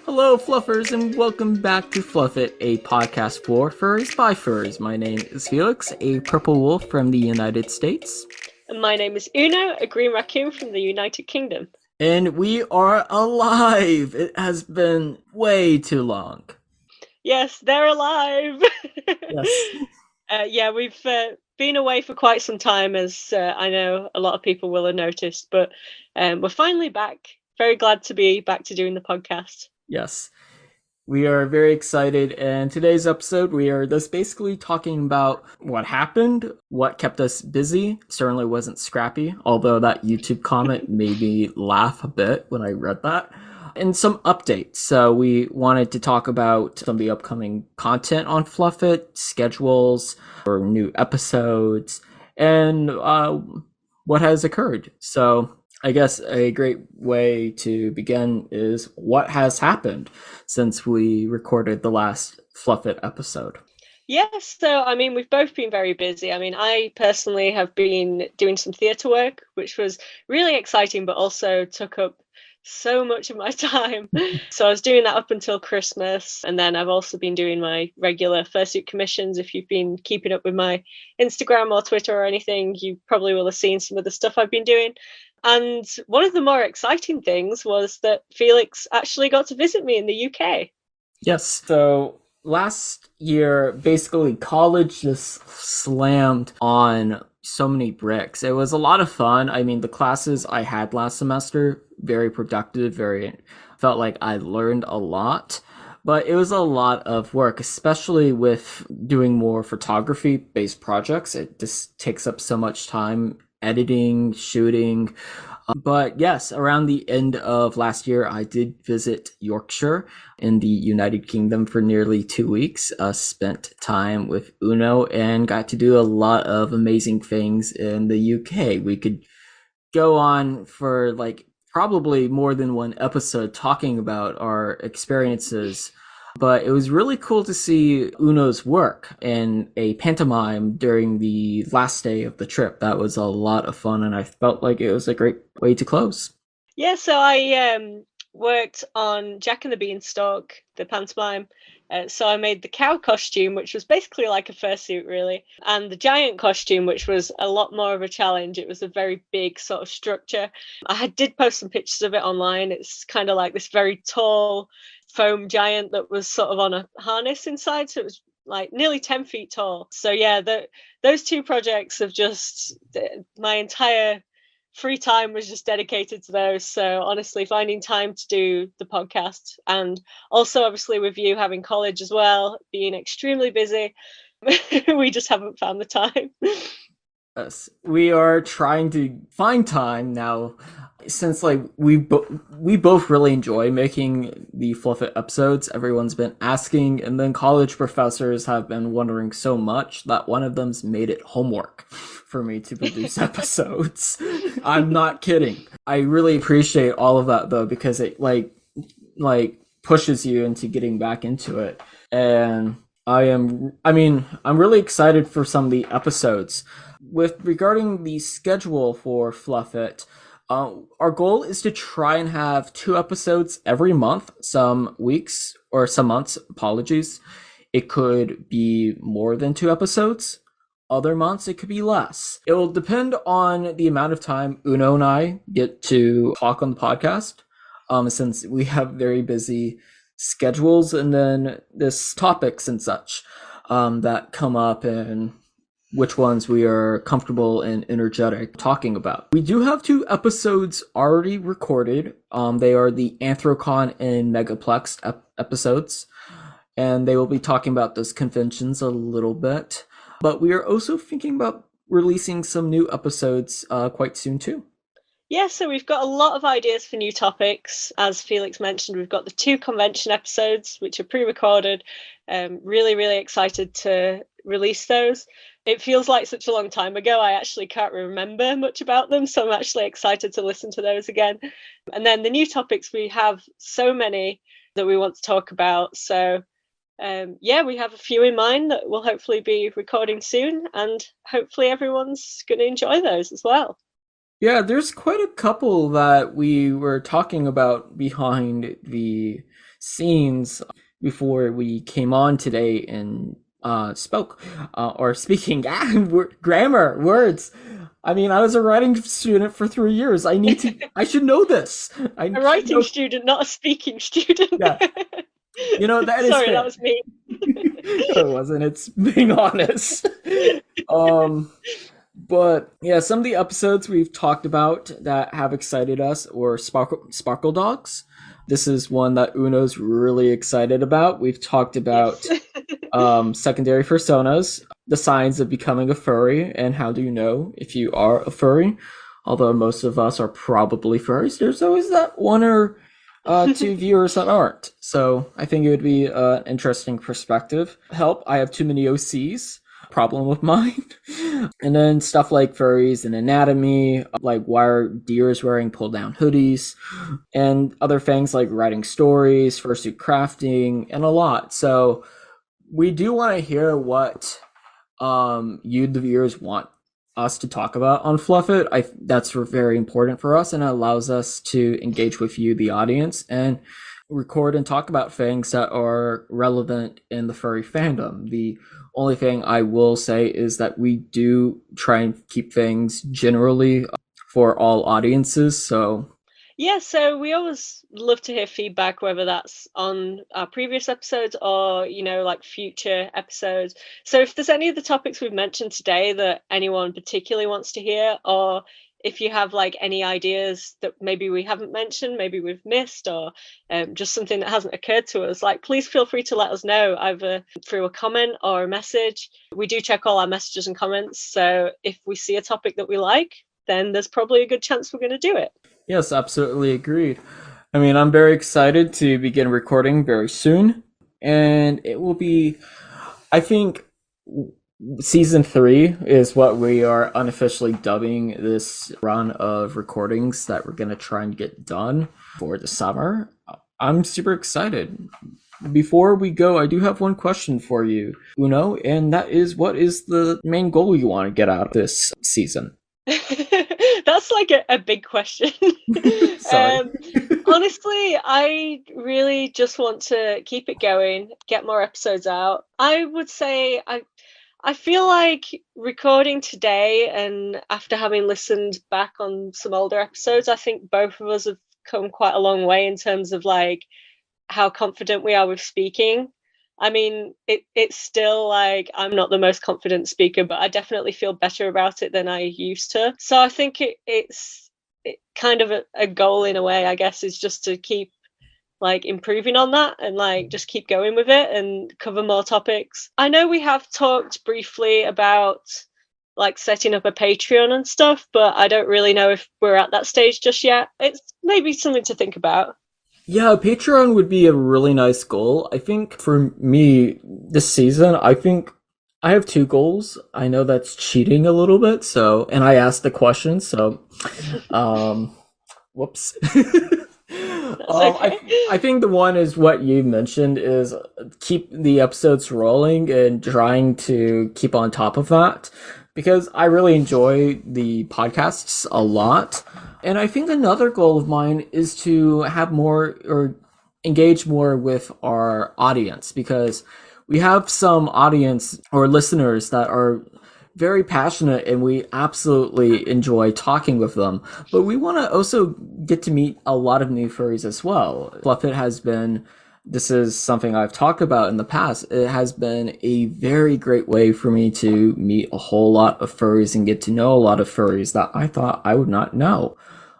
Hello, Fluffers, and welcome back to Fluff It, a podcast for furries by furries. My name is Felix, a purple wolf from the United States. And my name is Uno, a green raccoon from the United Kingdom. And we are alive! It has been way too long. Yes, they're alive! Yes. Yeah, we've been away for quite some time, as I know a lot of people will have noticed, but we're finally back. Very glad to be back to doing the podcast. Yes. We are very excited, and today's episode, we are just basically talking about what happened, what kept us busy. Certainly wasn't Scrappy, although that YouTube comment made me laugh a bit when I read that. And some updates. So we wanted to talk about some of the upcoming content on Fluff It, schedules for new episodes, and what has occurred. So I guess a great way to begin is what has happened since we recorded the last Fluff It episode. Yes, so I mean, we've both been very busy. I mean, I personally have been doing some theatre work, which was really exciting, but also took up so much of my time. So I was doing that up until Christmas, and then I've also been doing my regular fursuit commissions. If you've been keeping up with my Instagram or Twitter or anything, you probably will have seen some of the stuff I've been doing. And one of the more exciting things was that Felix actually got to visit me in the UK. Yes, so last year, basically, college just slammed on so many bricks. It was a lot of fun. I mean, the classes I had last semester, very productive, very felt like I learned a lot. But it was a lot of work, especially with doing more photography based projects. It just takes up so much time editing, shooting. But yes, around the end of last year, I did visit Yorkshire in the United Kingdom for nearly 2 weeks. Spent time with Uno and got to do a lot of amazing things in the UK. We could go on for like probably more than one episode talking about our experiences, but it was really cool to see Uno's work in a pantomime during the last day of the trip. That was a lot of fun, and I felt like it was a great way to close. Yeah, so I worked on Jack and the Beanstalk, the pantomime. So I made the cow costume, which was basically like a fursuit, really, and the giant costume, which was a lot more of a challenge. It was a very big sort of structure. Did post some pictures of it online. It's kind of like this very tall foam giant that was sort of on a harness inside, so it was like nearly 10 feet tall. So yeah, those two projects have just my entire free time was just dedicated to those. So honestly, finding time to do the podcast, and also obviously with you having college as well, being extremely busy, we just haven't found the time. Yes, we are trying to find time now, since like we both really enjoy making the Fluff It episodes. Everyone's been asking, and then college professors have been wondering so much that one of them's made it homework for me to produce episodes. I'm not kidding. I really appreciate all of that though, because it like pushes you into getting back into it. And I'm really excited for some of the episodes. With regarding the schedule for Fluff It, our goal is to try and have 2 episodes every month. Some weeks or some months, apologies, it could be more than 2 episodes. Other months, it could be less. It will depend on the amount of time Uno and I get to talk on the podcast, since we have very busy schedules and then this topics and such that come up, and which ones we are comfortable and energetic talking about. We do have 2 episodes already recorded. They are the Anthrocon and Megaplex episodes, and they will be talking about those conventions a little bit. But we are also thinking about releasing some new episodes quite soon too. Yeah, so we've got a lot of ideas for new topics. As Felix mentioned, we've got the 2 convention episodes, which are pre-recorded. Really, really excited to release those. It feels like such a long time ago. I actually can't remember much about them, so I'm actually excited to listen to those again. And then the new topics, we have so many that we want to talk about. So yeah, we have a few in mind that we'll hopefully be recording soon, and hopefully everyone's going to enjoy those as well. Yeah, there's quite a couple that we were talking about behind the scenes before we came on today and spoke or speaking grammar words. I mean, I was a writing student for 3 years. I should know this. I A should writing know. student, not a speaking student. Yeah, that is Sorry, that fair. was me. No, it wasn't. It's being honest. um, but yeah, some of the episodes we've talked about that have excited us were Sparkle Dogs. This is one that Uno's really excited about. We've talked Yes. about secondary personas, the signs of becoming a furry, and how do you know if you are a furry. Although most of us are probably furries, there's always that one or two viewers that aren't. So I think it would be an interesting perspective. Help, I have too many OCs. Problem of mine. And then stuff like furries and anatomy, like why are deers wearing pull down hoodies, and other things like writing stories, fursuit crafting, and a lot. So we do want to hear what you the viewers want us to talk about on Fluff It. That's very important for us, and it allows us to engage with you the audience and record and talk about things that are relevant in the furry fandom. The only thing I will say is that we do try and keep things generally for all audiences. So Yeah, so we always love to hear feedback, whether that's on our previous episodes or, like future episodes. So if there's any of the topics we've mentioned today that anyone particularly wants to hear, or if you have like any ideas that maybe we haven't mentioned, maybe we've missed, or just something that hasn't occurred to us, like please feel free to let us know either through a comment or a message. We do check all our messages and comments. So if we see a topic that we like, then there's probably a good chance we're going to do it. yes, absolutely agreed. I mean, I'm very excited to begin recording very soon, and it will be, I think, season 3 is what we are unofficially dubbing this run of recordings that we're going to try and get done for the summer. I'm super excited. Before we go, I do have one question for you, Uno, and that is, what is the main goal you want to get out of this season? That's like a big question. Sorry. Honestly, I really just want to keep it going, get more episodes out. I would say I feel like recording today, and after having listened back on some older episodes, I think both of us have come quite a long way in terms of like how confident we are with speaking. I mean, it's still like I'm not the most confident speaker, but I definitely feel better about it than I used to. So I think it's kind of a goal in a way, I guess, is just to keep like improving on that and like just keep going with it and cover more topics. I know we have talked briefly about like setting up a Patreon and stuff, but I don't really know if we're at that stage just yet. It's maybe something to think about. Yeah, Patreon would be a really nice goal. I think for me this season, I think I have two goals. I know that's cheating a little bit, so and I asked the question, so um whoops. That's okay. I think the one is what you mentioned is keep the episodes rolling and trying to keep on top of that because I really enjoy the podcasts a lot. And I think another goal of mine is to have more or engage more with our audience because we have some audience or listeners that are very passionate and we absolutely enjoy talking with them. But we want to also get to meet a lot of new furries as well. Fluffit has been, this is something I've talked about in the past. It has been a very great way for me to meet a whole lot of furries and get to know a lot of furries that I thought I would not know,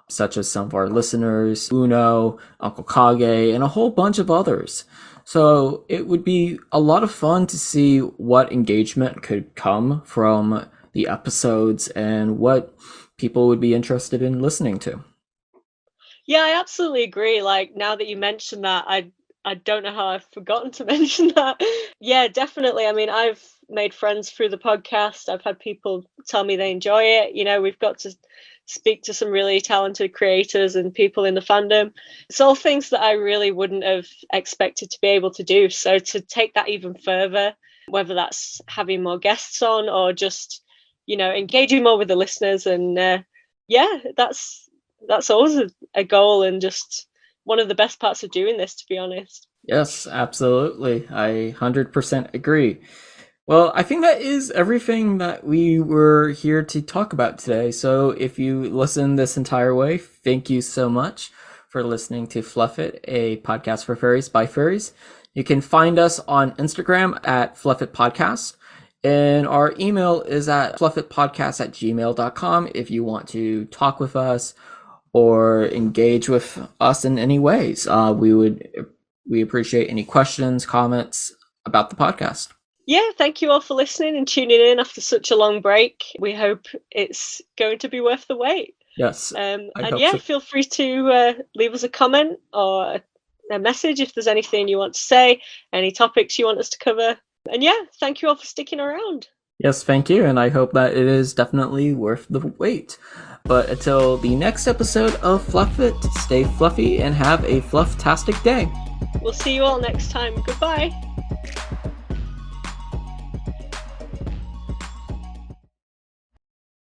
such as some of our listeners, Uno, Uncle Kage, and a whole bunch of others. So it would be a lot of fun to see what engagement could come from the episodes and what people would be interested in listening to. Yeah, I absolutely agree. Like now that you mentioned that, I don't know how I've forgotten to mention that. Yeah, definitely. I mean, I've made friends through the podcast. I've had people tell me they enjoy it. We've got to speak to some really talented creators and people in the fandom. It's all things that I really wouldn't have expected to be able to do. So to take that even further, whether that's having more guests on or just, engaging more with the listeners and yeah, that's always a goal and just one of the best parts of doing this, to be honest. Yes, absolutely. I 100% agree. Well, I think that is everything that we were here to talk about today. So if you listen this entire way, thank you so much for listening to Fluff It, a podcast for furries by furries. You can find us on Instagram at Fluff It Podcast. And our email is at fluffitpodcast@gmail.com if you want to talk with us or engage with us in any ways. We appreciate any questions, comments about the podcast. Yeah, thank you all for listening and tuning in after such a long break. We hope it's going to be worth the wait. Yes, I And hope yeah, so. feel free to leave us a comment or a message if there's anything you want to say, any topics you want us to cover. And yeah, thank you all for sticking around. Yes, thank you, and I hope that it is definitely worth the wait. But until the next episode of Fluff It, stay fluffy and have a fluff-tastic day. We'll see you all next time. Goodbye.